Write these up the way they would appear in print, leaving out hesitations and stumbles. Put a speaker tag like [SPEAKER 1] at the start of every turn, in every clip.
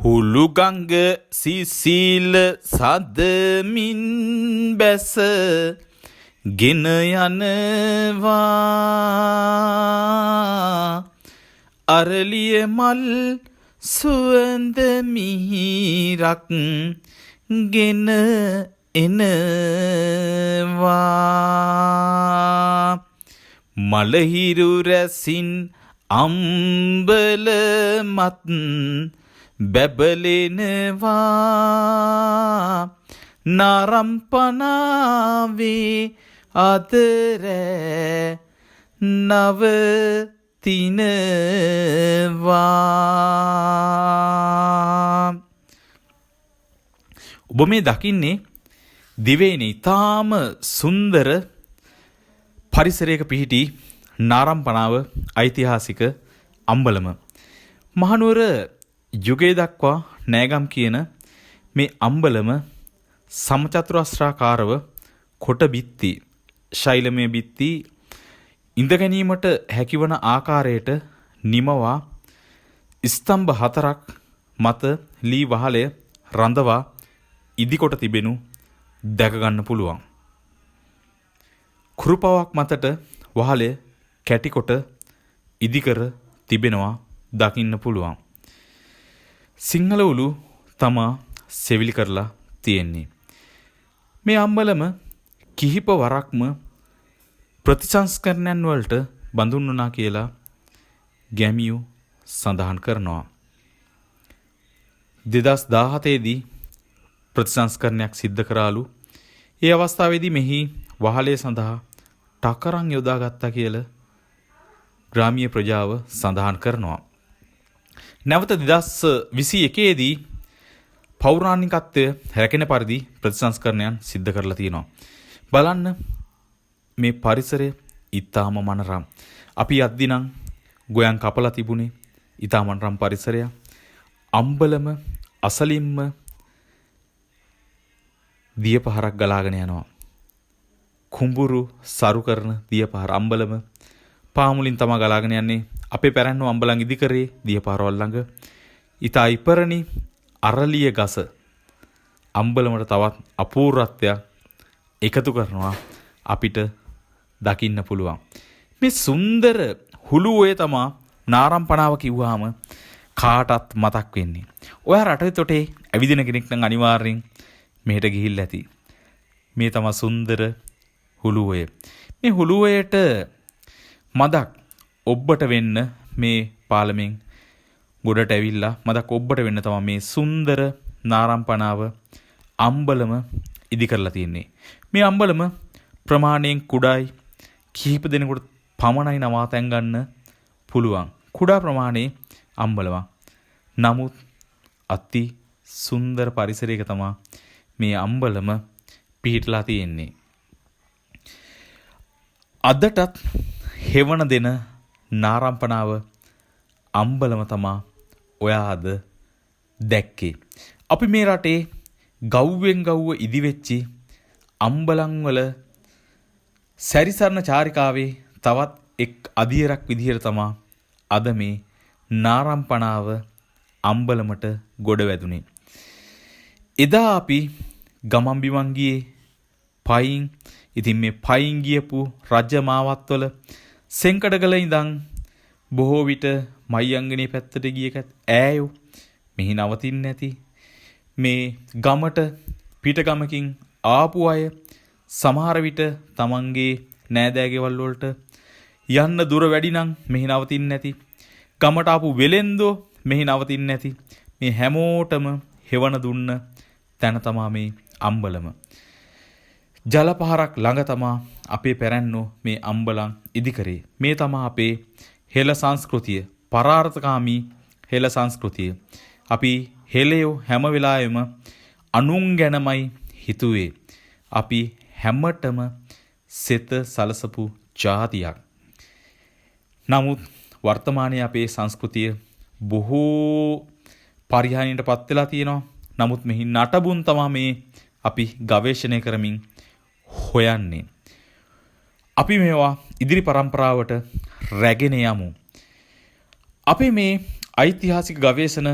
[SPEAKER 1] හුළුගංග සිසිල් සදමින් බැස ගෙන යනවා අරලිය මල් සුවඳ මිහිරක් ගෙන එනවා මලහිරු රැසින් අම්බලමත් බැබලෙනවා නරම්පනාවේ අදර නවතිනවා. ඔබ මේ දකින්නේ දිවයිනේ ඊටාම සුන්දර පරිසරයක පිහිටි නාරම්පනාව ඓතිහාසික අම්බලම. මහනුවර යුගයේ දක්වා නෑගම් කියන මේ අම්බලම සමචතුරස්‍රාකාරව කොට බිත්ති ශෛලමය බිත්ති ඉඳ ගැනීමට හැකිවන ආකාරයට නිමවා ස්තම්භ 4ක් මත ලී වහලය රඳවා ඉදිකොට තිබෙනු දැක ගන්න පුළුවන්. කුරුපවක් මතට වහලය කැටිකොට ඉදිකර තිබෙනවා දකින්න පුළුවන්. සිංහල උළු තමා සෙවිලි කරලා තියෙන්නේ. මේ අම්බලම කිහිප වරක්ම ප්‍රතිසංස්කරණයන් වලට බඳුන් වුණා කියලා ගැමියෝ සඳහන් කරනවා. 2017 දී ප්‍රතිසංස්කරණයක් සිද්ධ කරාලු. ඒ අවස්ථාවේදී මෙහි වහලේ සඳහා ටකරන් යොදාගත්තා කියලා ග්‍රාමීය ප්‍රජාව සඳහන් කරනවා. නැවත 2021 දී පෞරාණිකත්වය රැකෙන පරිදි ප්‍රතිසංස්කරණයන් සිද්ධ කරලා තියෙනවා. බලන්න මේ පරිසරය ඊටාම මනරම්. අපි අද්දිනම් ගෝයන් කපලා තිබුණේ ඊටාම මනරම් පරිසරය. අම්බලම අසලින්ම දිය පහරක් ගලාගෙන යනවා. කුඹුරු සරු කරන දිය පහර අම්බලම පාමුලින් තමයි ගලාගෙන යන්නේ. අපේ පැරණි අම්බලන් ඉදිකරේ දිය පාරවල් ළඟ ඊතා ඉපරණි අරලිය ගස අම්බලමට තවත් අපූර්වත්වයක් එකතු කරනවා අපිට දකින්න පුළුවන්. මේ සුන්දර හුළුවේ තමා නාරම්පනාව කිව්වහම කාටත් මතක් වෙන්නේ. ඔයා රටේ තොටේ ඇවිදින කෙනෙක් නම් අනිවාර්යෙන් මෙහෙට ගිහිල්ලා ඇති. මේ තමා සුන්දර හුළුවේ. මේ හුළුවේට මදක් ඔබ්බට වෙන්න මේ පාලමෙන් ගොඩට ඇවිල්ලා මදක් ඔබ්බට වෙන්න තමයි මේ සුන්දර නාරම්පනාව අම්බලම ඉදි කරලා තියෙන්නේ. මේ අම්බලම ප්‍රමාණයෙන් කුඩායි කිහිප දෙනෙකුට පමණයි නවාතැන් ගන්න පුළුවන්. කුඩා ප්‍රමාණයේ අම්බලමක්. නමුත් අති සුන්දර පරිසරයක තමයි මේ අම්බලම පිහිටලා තියෙන්නේ. අදටත් හෙවණ දෙන නාරම්පනාව අම්බලම තමා ඔයා අද දැක්කේ. අපි මේ රටේ ගව්වෙන් ගව්ව ඉදිවෙච්චි අම්බලන් වල සැරිසරණ චාරිකාවේ තවත් එක් අදියරක් විදිහට තමා අද මේ නාරම්පනාව අම්බලමට ගොඩ වැදුනේ. එදා අපි ගමන් බිමන් ගියේ පයින්. ඉතින් මේ පයින් ගියපු රජ මාවත්වල සෙන්කඩගල ඉඳන් බොහෝ විට මයංගනේ පැත්තට ගියකත් ඈයෝ මෙහි නවතින්නේ නැති. මේ ගමට පිටගමකින් ආපු අය සමහර විට තමන්ගේ නෑදෑගෙවල් වලට යන්න දුර වැඩි නම් මෙහි නවතින්නේ නැති. ගමට ආපු වෙලෙන්දෝ මෙහි නවතින්නේ නැති. මේ හැමෝටම හෙවණ දුන්න තැන තමා මේ අම්බලම. ජල පහරක් ළඟ තමා අපේ පැරැන්නෝ මේ අම්බලන් ඉදිකරේ. මේ තමා අපේ හෙළ සංස්කෘතිය, පරාර්ථකාමී හෙළ සංස්කෘතිය. අපි හෙළයෝ හැම වෙලාවෙම අනුන් ගැනමයි හිතුවේ. අපි හැමතෙම සෙත සලසපු ජාතියක්. නමුත් වර්තමානයේ අපේ සංස්කෘතිය බොහෝ පරිහානියට පත් වෙලා තියෙනවා. නමුත් මෙහි නටබුන් තමයි මේ අපි ගවේෂණය කරමින් හොයන්නේ. අපි මේවා ඉදිරි පරම්පරාවට රැගෙන යමු. අපේ මේ ඓතිහාසික ගවේෂණ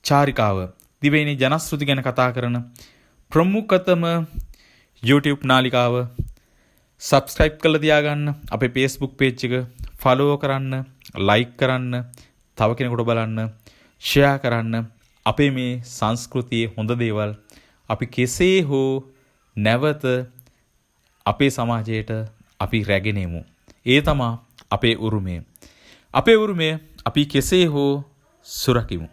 [SPEAKER 1] චාරිකාව දිවයිනේ ජනශ්‍රුති ගැන කතා කරන ප්‍රමුඛතම YouTube නාලිකාව subscribe කරලා තියාගන්න. අපේ Facebook page එක follow කරන්න, like කරන්න, තව කෙනෙකුට බලන්න, share කරන්න. අපේ මේ සංස්කෘතියේ හොඳ දේවල් අපි කෙසේ හෝ නැවත අපේ සමාජයට අපි රැගෙන එමු. ඒ තමයි අපේ උරුමය. අපේ උරුමය අපි කෙසේ හෝ සුරකිමු.